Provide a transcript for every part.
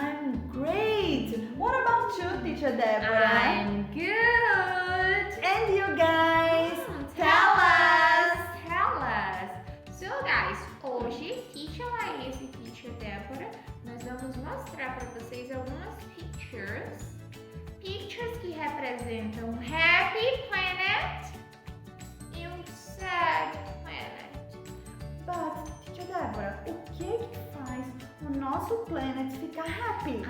I'm great. What about you, Teacher Deborah? I'm good. And you guys, tell us. So guys, hoje, Teacher Laís e Teacher Débora, nós vamos mostrar para vocês algumas pictures que representam um happy planet e um sad planet. But, Teacher Deborah, o que faz o nosso planet ficar happy?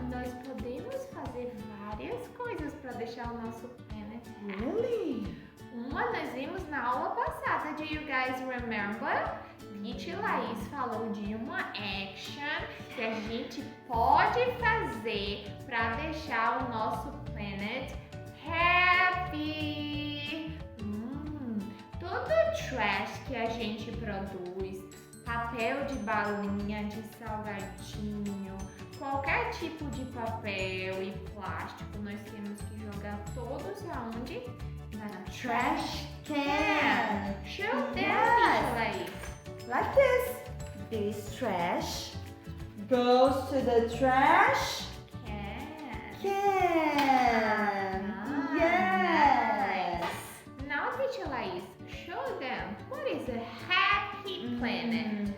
Nós podemos fazer várias coisas para deixar o nosso planet happy. Really? Uma nós vimos na aula passada. Do you guys remember? Teacher Laís falou de uma action que a gente pode fazer para deixar o nosso planet happy. Todo trash que a gente produz, papel de balinha, de salgadinho, qualquer tipo de papel e plástico, nós temos que jogar todos aonde? Na Trash can. Show them, Teacher Laís. Like this. This trash goes to the trash can. Yes. Now, Teacher Laís, show them what is a happy planet.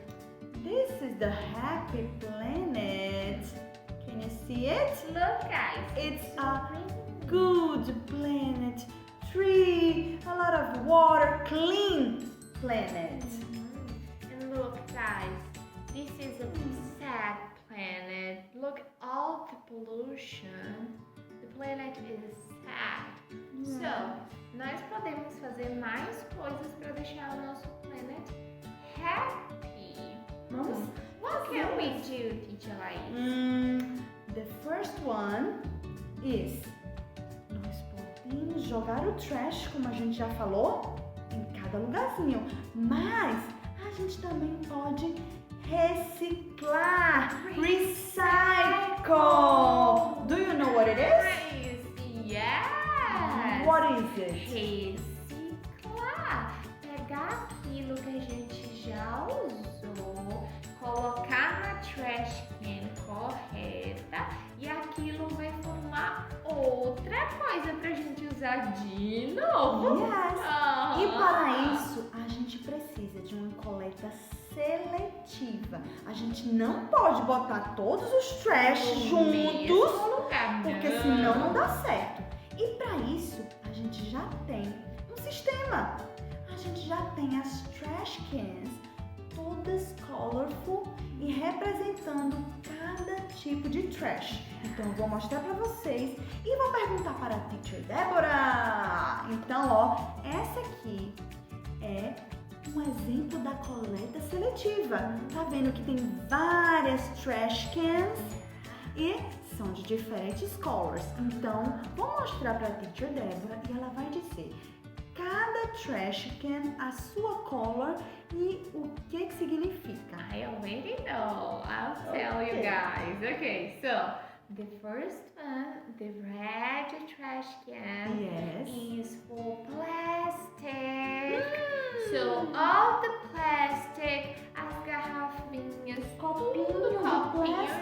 This is the happy planet. Can you see it? Look, guys. It's a good planet. Tree, a lot of water, clean planet. And look, guys, this is a sad planet. Look, all the pollution. The planet is sad. So, nós podemos fazer mais coisas para deixar o nosso planet happy. What can we do, Teacher Laís? The first one is nós podemos jogar o trash, como a gente já falou, em cada lugarzinho, mas a gente também pode reciclar, recycle. Do you know what it is? Yes. What is it? Reciclar. Pegar aquilo que a gente já usou, colocar na trash can correta e aquilo vai formar outra coisa pra gente usar de novo. Yes. E para isso, a gente precisa de uma coleta seletiva. A gente não pode botar todos os trash juntos, porque senão não dá certo. E para isso, a gente já tem um sistema. A gente já tem as trash cans todas colorful e representando cada tipo de trash. Então eu vou mostrar para vocês e vou perguntar para a Teacher Deborah. Então, ó, essa aqui é um exemplo da coleta seletiva. Tá vendo que tem várias trash cans e são de diferentes colors. Então, vou mostrar para a Teacher Deborah e ela vai dizer cada trash can, a sua color e o que significa. I already know. I'll tell you guys. Okay, so the first one, the red trash can, is for plastic. So all the plastic, as garrafinhas, Copinho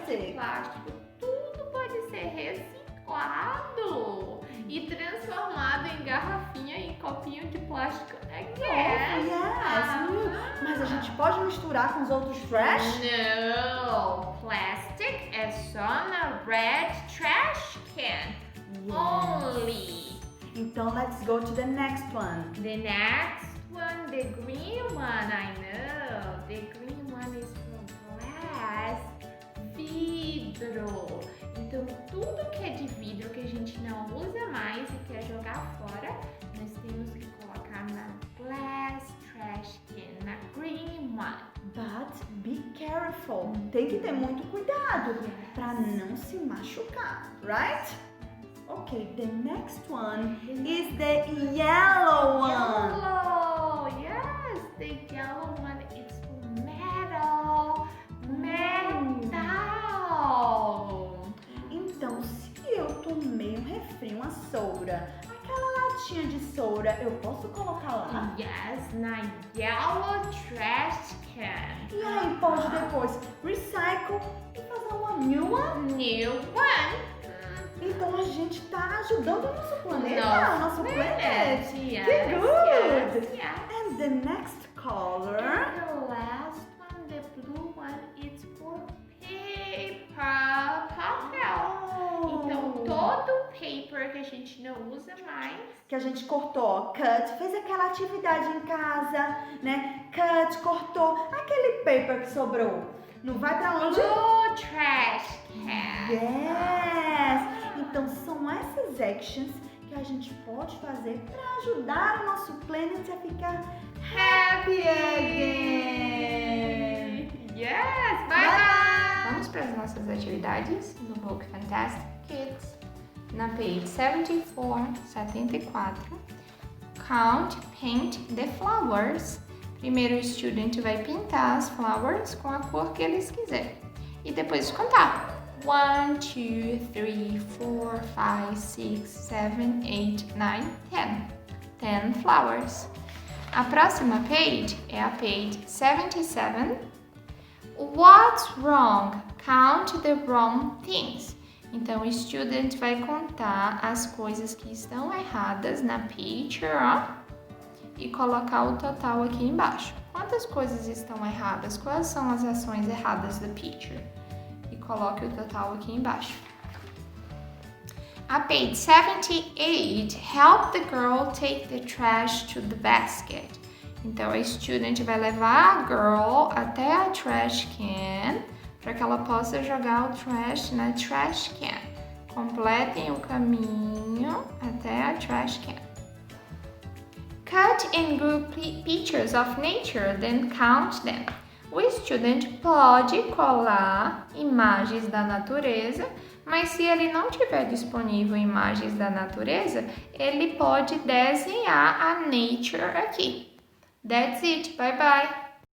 de plástico, tudo pode ser reciclado e transformado em garrafinha e copinho de plástico again. Mas a gente pode misturar com os outros trash? No, plastic é só na red trash can. Only. Então, let's go to the next one. The next one, the green one, I know. The green one is from glass, vidro. Então, tudo que é de vidro que a gente não usa mais e quer jogar fora, nós temos que colocar na glass trash can, na green one. But be careful. Tem que ter muito cuidado para não se machucar, right? Okay, the next one is the yellow one. Yellow, yes, the yellow one is for metal. Então, se eu tomei um refri, uma soda, aquela latinha de soda, eu posso colocar lá? Yes, na yellow trash can. E aí pode depois recycle e fazer uma new one? New one. Então a gente tá ajudando o nosso planeta, o nosso planet. planet. Yes, Que good! yes. And the next color? And the last one, the blue one, it's for paper, papel. Então, todo paper que a gente não usa mais. Que a gente cortou, cut, fez aquela atividade em casa, né? Cut, cortou, aquele paper que sobrou. Não vai pra onde? Blue trash can. Yes! Então, são essas actions que a gente pode fazer para ajudar o nosso planet a ficar happy again. Yes, bye bye! Vamos para as nossas atividades no book Fantastic Kids. Na page 74. Count, paint the flowers. Primeiro o student vai pintar as flowers com a cor que eles quiserem. E depois contar. 1, 2, 3, 4, 5, 6, 7, 8, 9, 10. 10 flowers. A próxima page é a page 77. What's wrong? Count the wrong things. Então, o student vai contar as coisas que estão erradas na picture, ó, e colocar o total aqui embaixo. Quantas coisas estão erradas? Quais são as ações erradas da picture? E coloque o total aqui embaixo. A page 78, help the girl take the trash to the basket. Então, a student vai levar a girl até a trash can para que ela possa jogar o trash na trash can. Completem o caminho até a trash can. Cut and group pictures of nature, then count them. O student pode colar imagens da natureza, mas se ele não tiver disponível imagens da natureza, ele pode desenhar a nature aqui. That's it. Bye bye.